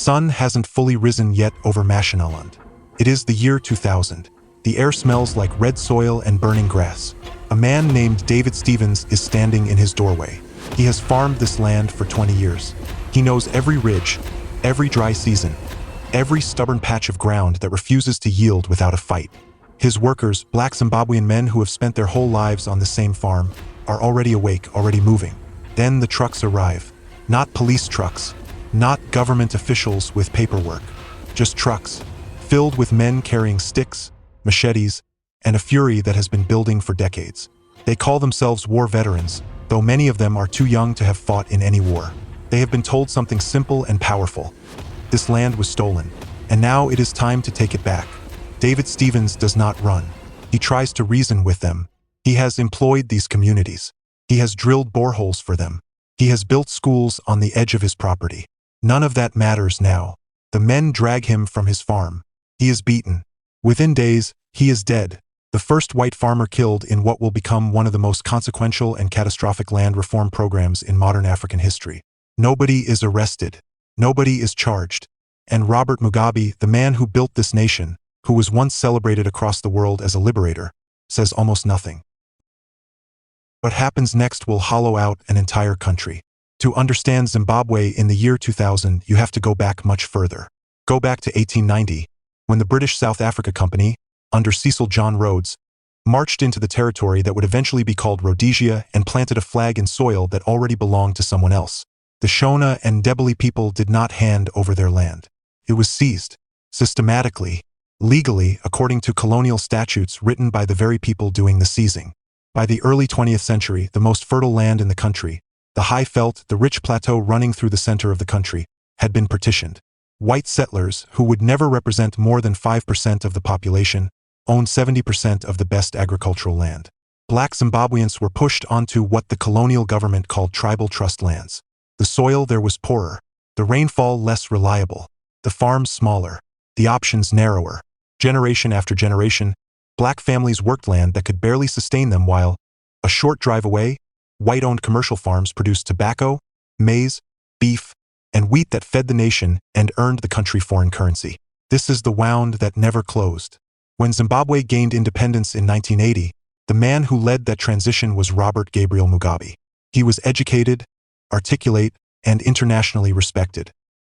sun hasn't fully risen yet over Mashonaland. It is the year 2000. The air smells like red soil and burning grass. A man named David Stevens is standing in his doorway. He has farmed this land for 20 years. He knows every ridge, every dry season, every stubborn patch of ground that refuses to yield without a fight. His workers, black Zimbabwean men who have spent their whole lives on the same farm, are already awake, already moving. Then the trucks arrive. Not police trucks, not government officials with paperwork, just trucks, filled with men carrying sticks, machetes, and a fury that has been building for decades. They call themselves war veterans, though many of them are too young to have fought in any war. They have been told something simple and powerful. This land was stolen, and now it is time to take it back. David Stevens does not run. He tries to reason with them. He has employed these communities. He has drilled boreholes for them. He has built schools on the edge of his property. None of that matters now. The men drag him from his farm. He is beaten. Within days, he is dead. The first white farmer killed in what will become one of the most consequential and catastrophic land reform programs in modern African history. Nobody is arrested. Nobody is charged. And Robert Mugabe, the man who built this nation, who was once celebrated across the world as a liberator, says almost nothing. What happens next will hollow out an entire country. To understand Zimbabwe in the year 2000, you have to go back much further. Go back to 1890, when the British South Africa Company, under Cecil Rhodes, marched into the territory that would eventually be called Rhodesia and planted a flag in soil that already belonged to someone else. The Shona and Ndebele people did not hand over their land. It was seized, systematically, legally, according to colonial statutes written by the very people doing the seizing. By the early 20th century, the most fertile land in the country, the high veld, the rich plateau running through the center of the country, had been partitioned. White settlers, who would never represent more than 5% of the population, owned 70% of the best agricultural land. Black Zimbabweans were pushed onto what the colonial government called tribal trust lands. The soil there was poorer, the rainfall less reliable, the farms smaller, the options narrower. Generation after generation, black families worked land that could barely sustain them while, a short drive away, white-owned commercial farms produced tobacco, maize, beef, and wheat that fed the nation and earned the country foreign currency. This is the wound that never closed. When Zimbabwe gained independence in 1980, the man who led that transition was Robert Gabriel Mugabe. He was educated, articulate, and internationally respected.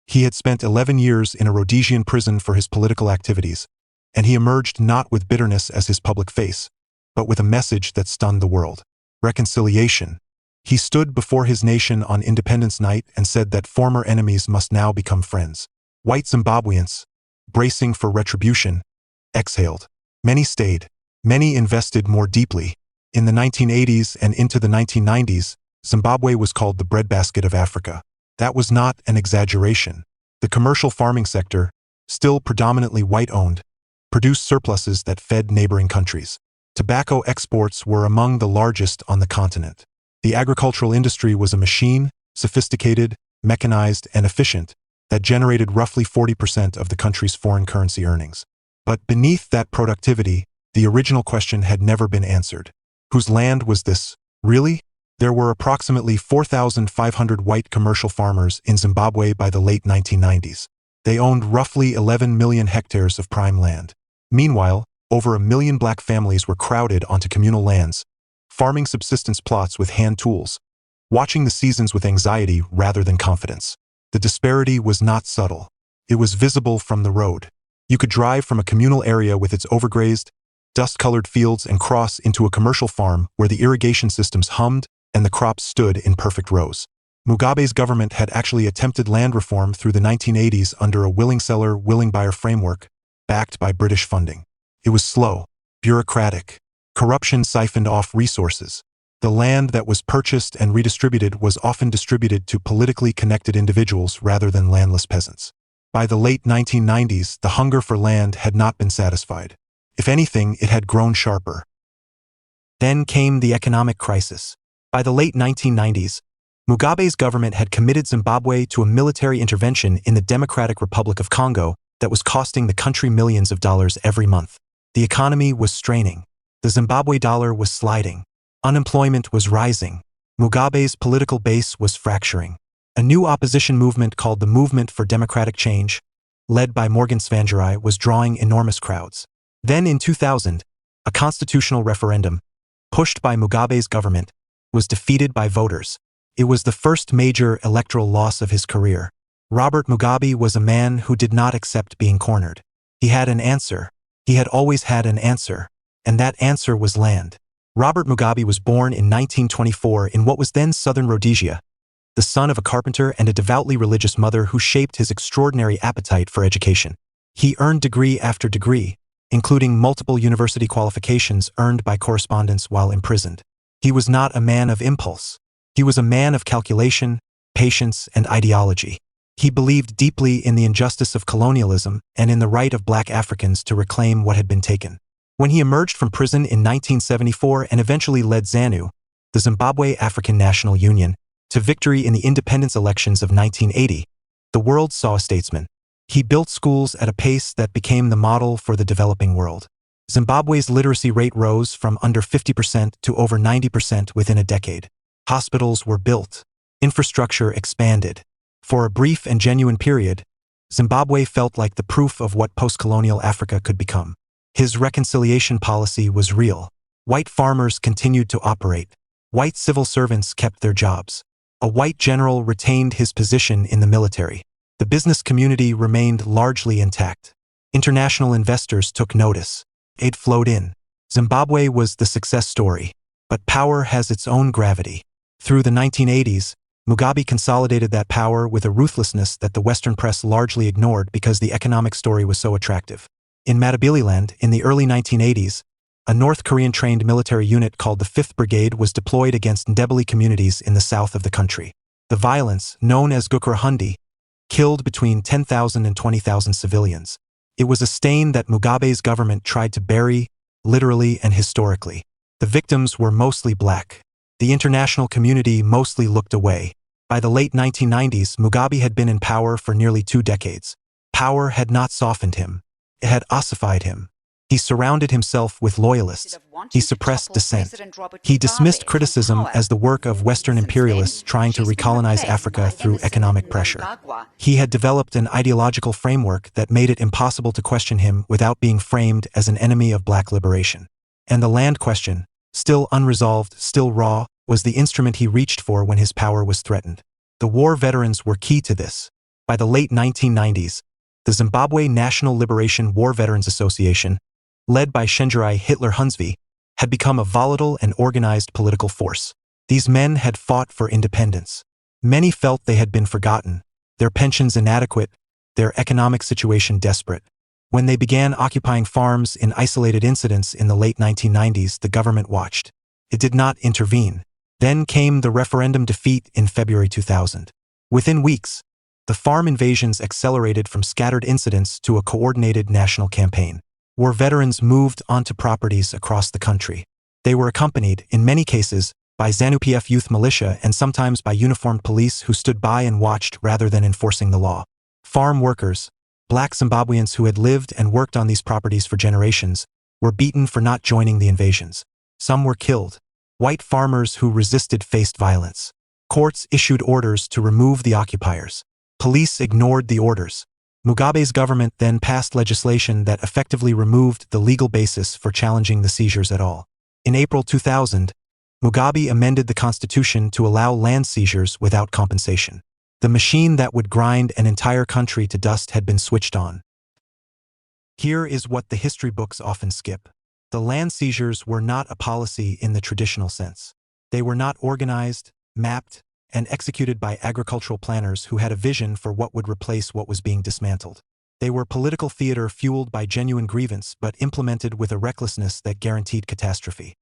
He had spent 11 years in a Rhodesian prison for his political activities, and he emerged not with bitterness as his public face, but with a message that stunned the world. Reconciliation. He stood before his nation on Independence Night and said that former enemies must now become friends. White Zimbabweans, bracing for retribution, exhaled. Many stayed. Many invested more deeply. In the 1980s and into the 1990s, Zimbabwe was called the breadbasket of Africa. That was not an exaggeration. The commercial farming sector, still predominantly white-owned, produced surpluses that fed neighboring countries. Tobacco exports were among the largest on the continent. The agricultural industry was a machine, sophisticated, mechanized, and efficient, that generated roughly 40% of the country's foreign currency earnings. But beneath that productivity, the original question had never been answered. Whose land was this, really? There were approximately 4,500 white commercial farmers in Zimbabwe by the late 1990s. They owned roughly 11 million hectares of prime land. Meanwhile, over 1 million black families were crowded onto communal lands, farming subsistence plots with hand tools, watching the seasons with anxiety rather than confidence. The disparity was not subtle. It was visible from the road. You could drive from a communal area with its overgrazed, dust-colored fields and cross into a commercial farm where the irrigation systems hummed and the crops stood in perfect rows. Mugabe's government had actually attempted land reform through the 1980s under a willing seller, willing buyer framework, backed by British funding. It was slow, bureaucratic. Corruption siphoned off resources. The land that was purchased and redistributed was often distributed to politically connected individuals rather than landless peasants. By the late 1990s, the hunger for land had not been satisfied. If anything, it had grown sharper. Then came the economic crisis. By the late 1990s, Mugabe's government had committed Zimbabwe to a military intervention in the Democratic Republic of Congo that was costing the country millions of dollars every month. The economy was straining. The Zimbabwe dollar was sliding. Unemployment was rising. Mugabe's political base was fracturing. A new opposition movement called the Movement for Democratic Change, led by Morgan Tsvangirai, was drawing enormous crowds. Then in 2000, a constitutional referendum, pushed by Mugabe's government, was defeated by voters. It was the first major electoral loss of his career. Robert Mugabe was a man who did not accept being cornered. He had an answer. He had always had an answer, and that answer was land. Robert Mugabe was born in 1924 in what was then southern Rhodesia, the son of a carpenter and a devoutly religious mother who shaped his extraordinary appetite for education. He earned degree after degree, including multiple university qualifications earned by correspondence while imprisoned. He was not a man of impulse. He was a man of calculation, patience, and ideology. He believed deeply in the injustice of colonialism and in the right of black Africans to reclaim what had been taken. When he emerged from prison in 1974 and eventually led ZANU, the Zimbabwe African National Union, to victory in the independence elections of 1980, the world saw a statesman. He built schools at a pace that became the model for the developing world. Zimbabwe's literacy rate rose from under 50% to over 90% within a decade. Hospitals were built. Infrastructure expanded. For a brief and genuine period, Zimbabwe felt like the proof of what post-colonial Africa could become. His reconciliation policy was real. White farmers continued to operate. White civil servants kept their jobs. A white general retained his position in the military. The business community remained largely intact. International investors took notice. Aid flowed in. Zimbabwe was the success story. But power has its own gravity. Through the 1980s, Mugabe consolidated that power with a ruthlessness that the Western press largely ignored because the economic story was so attractive. In Matabeleland, in the early 1980s, a North Korean-trained military unit called the 5th Brigade was deployed against Ndebele communities in the south of the country. The violence, known as Gukurahundi, killed between 10,000 and 20,000 civilians. It was a stain that Mugabe's government tried to bury, literally and historically. The victims were mostly black. The international community mostly looked away. By the late 1990s, Mugabe had been in power for nearly 2 decades. Power had not softened him. It had ossified him. He surrounded himself with loyalists. He suppressed dissent. He dismissed criticism as the work of Western imperialists trying to recolonize Africa through economic pressure. He had developed an ideological framework that made it impossible to question him without being framed as an enemy of black liberation. And the land question, still unresolved, still raw, was the instrument he reached for when his power was threatened. The war veterans were key to this. By the late 1990s, the Zimbabwe National Liberation War Veterans Association, led by Tsvangirai Hitler Hunsvi, had become a volatile and organized political force. These men had fought for independence. Many felt they had been forgotten, their pensions inadequate, their economic situation desperate. When they began occupying farms in isolated incidents in the late 1990s, the government watched. It did not intervene. Then came the referendum defeat in February 2000. Within weeks, the farm invasions accelerated from scattered incidents to a coordinated national campaign. War veterans moved onto properties across the country. They were accompanied, in many cases, by ZANU-PF youth militia and sometimes by uniformed police who stood by and watched rather than enforcing the law. Farm workers, black Zimbabweans who had lived and worked on these properties for generations, were beaten for not joining the invasions. Some were killed. White farmers who resisted faced violence. Courts issued orders to remove the occupiers. Police ignored the orders. Mugabe's government then passed legislation that effectively removed the legal basis for challenging the seizures at all. In April 2000, Mugabe amended the constitution to allow land seizures without compensation. The machine that would grind an entire country to dust had been switched on. Here is what the history books often skip. The land seizures were not a policy in the traditional sense. They were not organized, mapped, and executed by agricultural planners who had a vision for what would replace what was being dismantled. They were political theater fueled by genuine grievance but implemented with a recklessness that guaranteed catastrophe.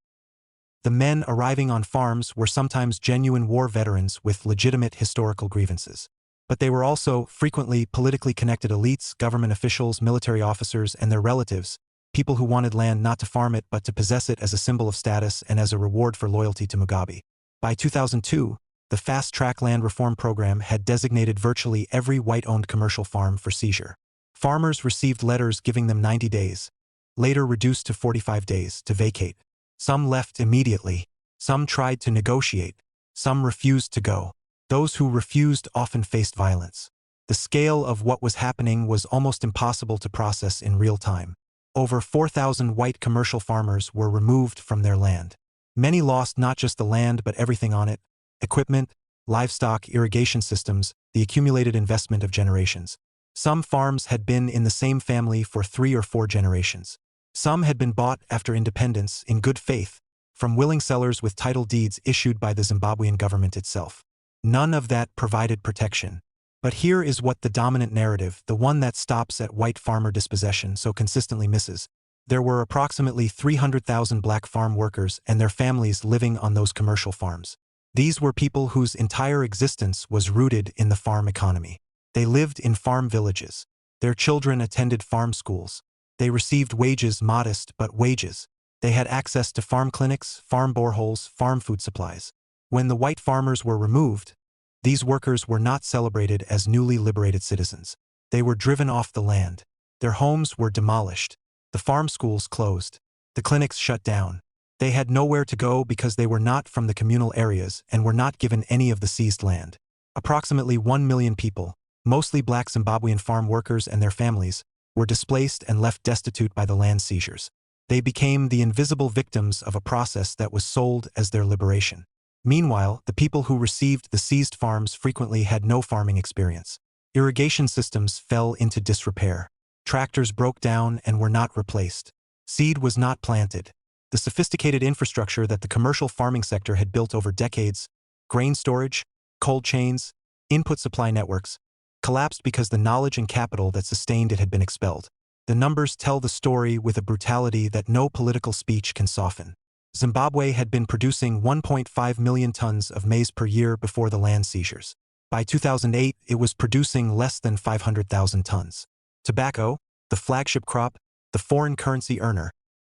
The men arriving on farms were sometimes genuine war veterans with legitimate historical grievances. But they were also frequently politically connected elites, government officials, military officers, and their relatives, people who wanted land not to farm it but to possess it as a symbol of status and as a reward for loyalty to Mugabe. By 2002, the fast-track land reform program had designated virtually every white-owned commercial farm for seizure. Farmers received letters giving them 90 days, later reduced to 45 days, to vacate. Some left immediately. Some tried to negotiate. Some refused to go. Those who refused often faced violence. The scale of what was happening was almost impossible to process in real time. Over 4,000 white commercial farmers were removed from their land. Many lost not just the land but everything on it: equipment, livestock, irrigation systems, the accumulated investment of generations. Some farms had been in the same family for 3 or 4 generations. Some had been bought after independence in good faith, from willing sellers with title deeds issued by the Zimbabwean government itself. None of that provided protection. But here is what the dominant narrative, the one that stops at white farmer dispossession, so consistently misses. There were approximately 300,000 black farm workers and their families living on those commercial farms. These were people whose entire existence was rooted in the farm economy. They lived in farm villages. Their children attended farm schools. They received wages, modest but wages. They had access to farm clinics, farm boreholes, farm food supplies. When the white farmers were removed, these workers were not celebrated as newly liberated citizens. They were driven off the land. Their homes were demolished. The farm schools closed. The clinics shut down. They had nowhere to go because they were not from the communal areas and were not given any of the seized land. Approximately 1 million people, mostly black Zimbabwean farm workers and their families, were displaced and left destitute by the land seizures. They became the invisible victims of a process that was sold as their liberation. Meanwhile, the people who received the seized farms frequently had no farming experience. Irrigation systems fell into disrepair. Tractors broke down and were not replaced. Seed was not planted. The sophisticated infrastructure that the commercial farming sector had built over decades, grain storage, cold chains, input supply networks, collapsed because the knowledge and capital that sustained it had been expelled. The numbers tell the story with a brutality that no political speech can soften. Zimbabwe had been producing 1.5 million tons of maize per year before the land seizures. By 2008, it was producing less than 500,000 tons. Tobacco, the flagship crop, the foreign currency earner,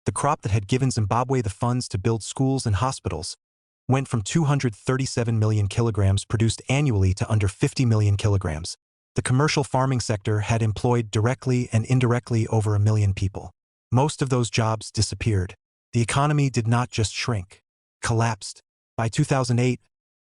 the crop that had given Zimbabwe the funds to build schools and hospitals, went from 237 million kilograms produced annually to under 50 million kilograms. The commercial farming sector had employed directly and indirectly over 1 million people. Most of those jobs disappeared. The economy did not just shrink, collapsed. By 2008,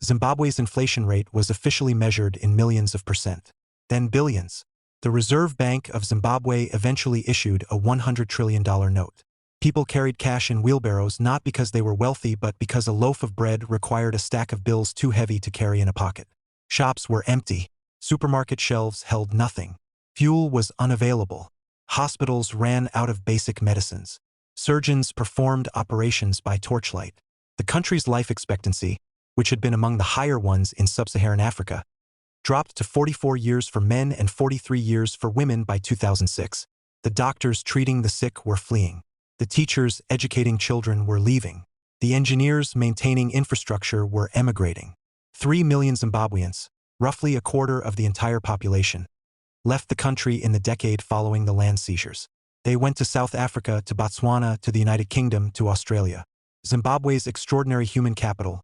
Zimbabwe's inflation rate was officially measured in millions of percent, then billions. The Reserve Bank of Zimbabwe eventually issued a $100 trillion note. People carried cash in wheelbarrows not because they were wealthy but because a loaf of bread required a stack of bills too heavy to carry in a pocket. Shops were empty. Supermarket shelves held nothing. Fuel was unavailable. Hospitals ran out of basic medicines. Surgeons performed operations by torchlight. The country's life expectancy, which had been among the higher ones in sub-Saharan Africa, dropped to 44 years for men and 43 years for women by 2006. The doctors treating the sick were fleeing. The teachers educating children were leaving. The engineers maintaining infrastructure were emigrating. 3 million Zimbabweans, roughly a quarter of the entire population, left the country in the decade following the land seizures. They went to South Africa, to Botswana, to the United Kingdom, to Australia. Zimbabwe's extraordinary human capital,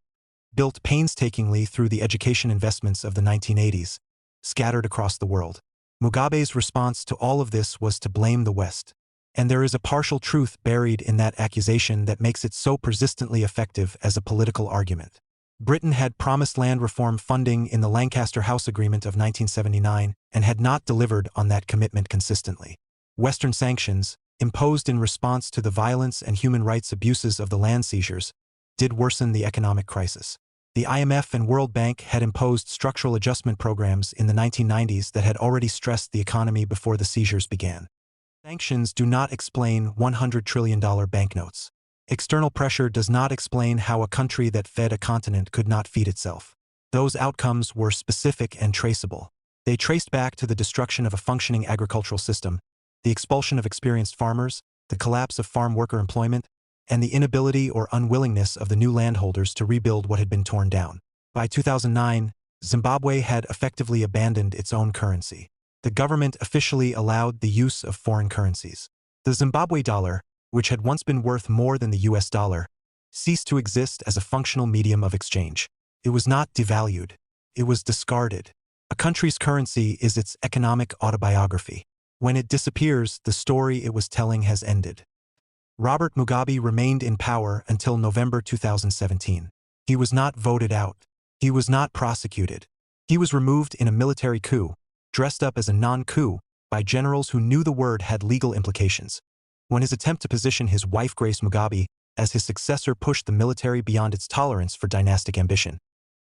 built painstakingly through the education investments of the 1980s, scattered across the world. Mugabe's response to all of this was to blame the West. And there is a partial truth buried in that accusation that makes it so persistently effective as a political argument. Britain had promised land reform funding in the Lancaster House Agreement of 1979 and had not delivered on that commitment consistently. Western sanctions, imposed in response to the violence and human rights abuses of the land seizures, did worsen the economic crisis. The IMF and World Bank had imposed structural adjustment programs in the 1990s that had already stressed the economy before the seizures began. Sanctions do not explain $100 trillion banknotes. External pressure does not explain how a country that fed a continent could not feed itself. Those outcomes were specific and traceable. They traced back to the destruction of a functioning agricultural system, the expulsion of experienced farmers, the collapse of farm worker employment, and the inability or unwillingness of the new landholders to rebuild what had been torn down. By 2009, Zimbabwe had effectively abandoned its own currency. The government officially allowed the use of foreign currencies. The Zimbabwe dollar, which had once been worth more than the US dollar, ceased to exist as a functional medium of exchange. It was not devalued. It was discarded. A country's currency is its economic autobiography. When it disappears, the story it was telling has ended. Robert Mugabe remained in power until November 2017. He was not voted out. He was not prosecuted. He was removed in a military coup, dressed up as a non-coup, by generals who knew the word had legal implications. When his attempt to position his wife Grace Mugabe as his successor pushed the military beyond its tolerance for dynastic ambition.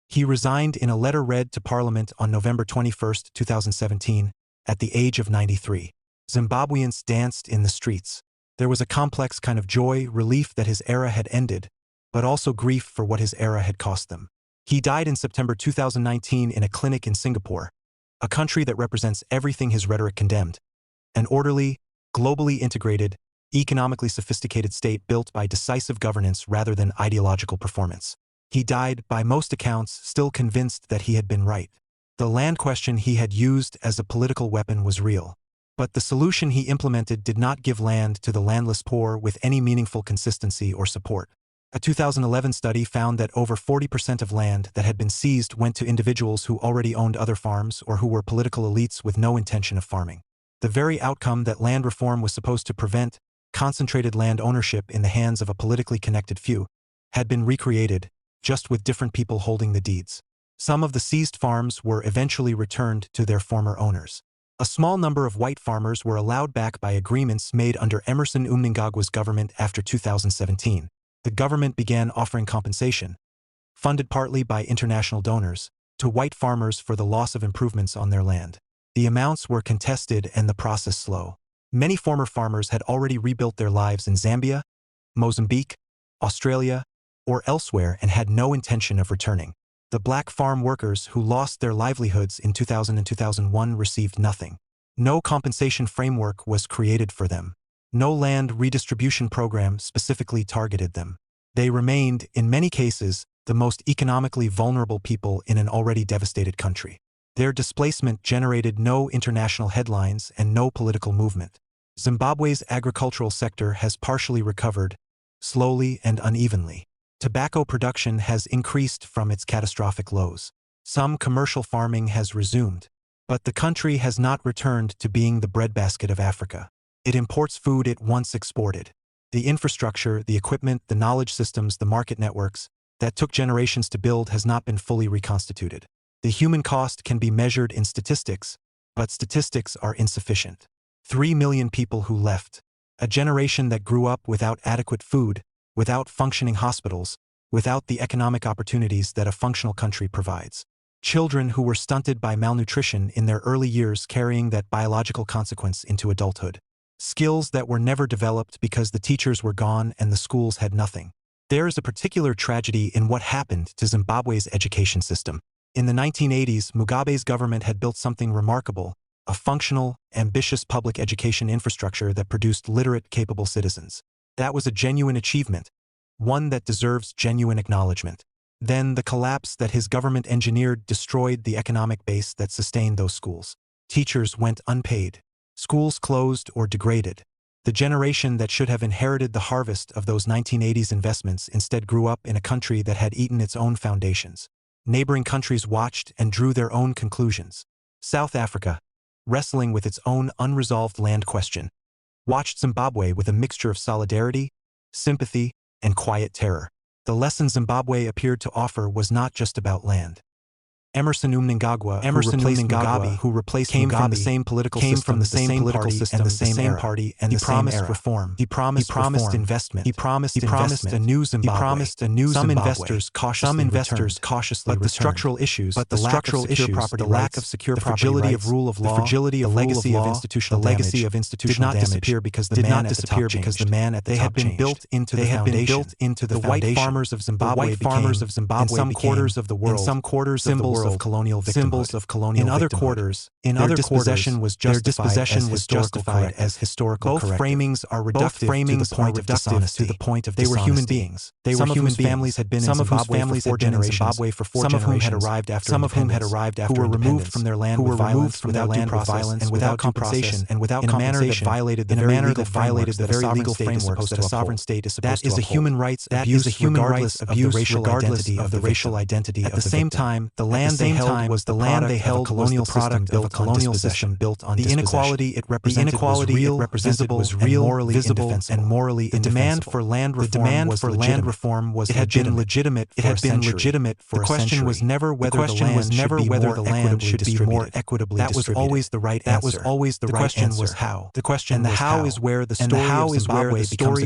He resigned in a letter read to Parliament on November 21, 2017, at the age of 93. Zimbabweans danced in the streets. There was a complex kind of joy, relief that his era had ended, but also grief for what his era had cost them. He died in September 2019 in a clinic in Singapore, a country that represents everything his rhetoric condemned. An orderly, globally integrated, economically sophisticated state built by decisive governance rather than ideological performance. He died, by most accounts, still convinced that he had been right. The land question he had used as a political weapon was real. But the solution he implemented did not give land to the landless poor with any meaningful consistency or support. A 2011 study found that over 40% of land that had been seized went to individuals who already owned other farms or who were political elites with no intention of farming. The very outcome that land reform was supposed to prevent, concentrated land ownership in the hands of a politically connected few, had been recreated, just with different people holding the deeds. Some of the seized farms were eventually returned to their former owners. A small number of white farmers were allowed back by agreements made under Emmerson Mnangagwa's government after 2017. The government began offering compensation, funded partly by international donors, to white farmers for the loss of improvements on their land. The amounts were contested and the process slow. Many former farmers had already rebuilt their lives in Zambia, Mozambique, Australia, or elsewhere and had no intention of returning. The black farm workers who lost their livelihoods in 2000 and 2001 received nothing. No compensation framework was created for them. No land redistribution program specifically targeted them. They remained, in many cases, the most economically vulnerable people in an already devastated country. Their displacement generated no international headlines and no political movement. Zimbabwe's agricultural sector has partially recovered, slowly and unevenly. Tobacco production has increased from its catastrophic lows. Some commercial farming has resumed. But the country has not returned to being the breadbasket of Africa. It imports food it once exported. The infrastructure, the equipment, the knowledge systems, the market networks that took generations to build has not been fully reconstituted. The human cost can be measured in statistics, but statistics are insufficient. 3 million people who left. A generation that grew up without adequate food, without functioning hospitals, without the economic opportunities that a functional country provides. Children who were stunted by malnutrition in their early years carrying that biological consequence into adulthood. Skills that were never developed because the teachers were gone and the schools had nothing. There is a particular tragedy in what happened to Zimbabwe's education system. In the 1980s, Mugabe's government had built something remarkable, a functional, ambitious public education infrastructure that produced literate, capable citizens. That was a genuine achievement, one that deserves genuine acknowledgement. Then the collapse that his government engineered destroyed the economic base that sustained those schools. Teachers went unpaid. Schools closed or degraded. The generation that should have inherited the harvest of those 1980s investments instead grew up in a country that had eaten its own foundations. Neighboring countries watched and drew their own conclusions. South Africa, wrestling with its own unresolved land question, watched Zimbabwe with a mixture of solidarity, sympathy, and quiet terror. The lesson Zimbabwe appeared to offer was not just about land. Emmerson Mnangagwa, who replaced Mugabe, came from the same political system, the same party, and the same era. Reform. He promised investment. He promised a new Zimbabwe. Some investors cautiously returned. But the structural issues, the lack of secure property, the fragility of rule of law, the legacy of institutional damage did not disappear because the man at the top changed. They had been built into the foundation. The white farmers of Zimbabwe became, in some quarters of the world, symbols of colonial victimhood. In other quarters, their dispossession was justified as historical corrective. Both framings are reductive to the point of dishonesty. They were human beings. Some of whose families had been in Zimbabwe for 4 generations. Some of whom had arrived after independence, who were removed from their land with violence, without due process, and without compensation, in a manner that violated the very legal frameworks that a sovereign state is supposed to uphold. That is a human rights abuse regardless of the racial identity of the victim. At the same time, the land they held was the colonial system built on the inequality it represented was real, morally visible, and morally indefensible. The demand for land reform was legitimate. The question was never whether the land should be more equitably distributed. That was always the right answer. The question was how. And the how is where the story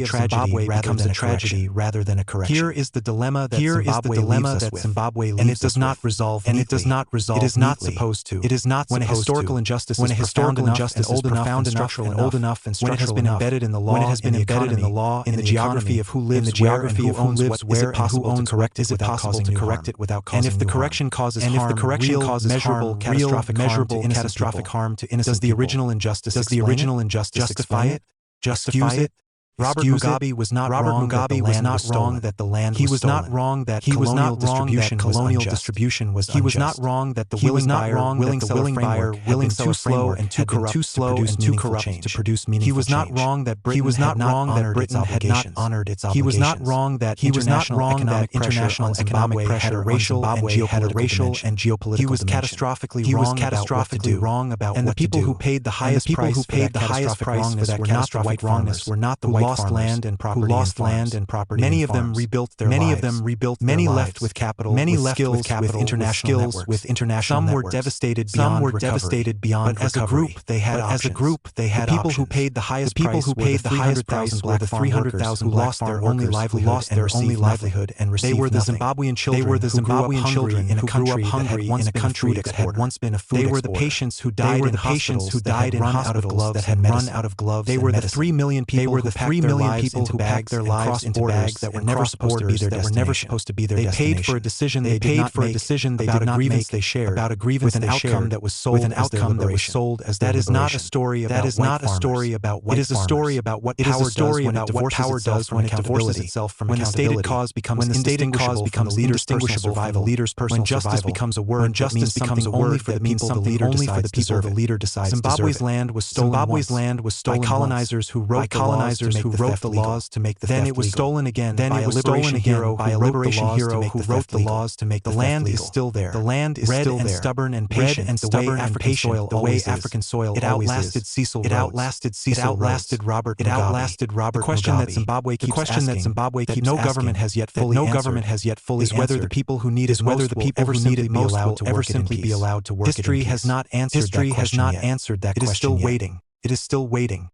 of Zimbabwe becomes a tragedy rather than a correction. Here is the dilemma that Zimbabwe leaves, and it does not resolve. It is not supposed to. When a historical injustice is profound enough and old enough and when it has been embedded in the law, in the geography of who lives where and who owns where and who owns what, is it possible to correct it without causing harm? And if the correction causes harm, catastrophic harm to innocent people, does the original injustice justify it? Excuse it? Robert Mugabe was not wrong that the land was stolen. He was not wrong that colonial distribution was unjust. He was not wrong that the willing buyer had been too slow and too corrupt to produce meaningful change. He was not wrong that Britain had not honored its obligations. He was not wrong that international economic pressure had a racial and geopolitical dimension. He was catastrophically wrong about what to do. And the people who paid the highest price for that catastrophic wrongness were not the white farmers who lost land and property. Many of them rebuilt their lives. Many left with capital, with international networks. Some were devastated beyond recovery. But as a group, they had options. The people who paid the highest price were the 300,000 who lost their only livelihood and received nothing. They were the Zimbabwean children who grew up hungry in a country that had once been a food exporter. They were the patients who died in hospitals that had run out of gloves. They were the 3 million people who packed their lives into bags that were never supposed to be their destination. They paid for a decision they about a grievance they shared, with an outcome that was sold as that is not a story about white farmers. It is a story about what power does when it divorces itself from accountability. When the stated cause becomes indistinguishable from the leader's personal survival. When justice becomes a word that means something only for the people the leader decides. Zimbabwe's land was stolen by colonizers who wrote the laws to make the theft legal. Then it was stolen again by a liberation hero who wrote the laws to make the land legal. The land is still there. Stubborn and patient, the way African soil it outlasted Cecil Rhodes. It outlasted Robert Mugabe. The question that Zimbabwe keeps asking, that no government has yet fully answered, is whether the people who need it most will ever simply be allowed to work in peace. History has not answered that question yet. It is still waiting.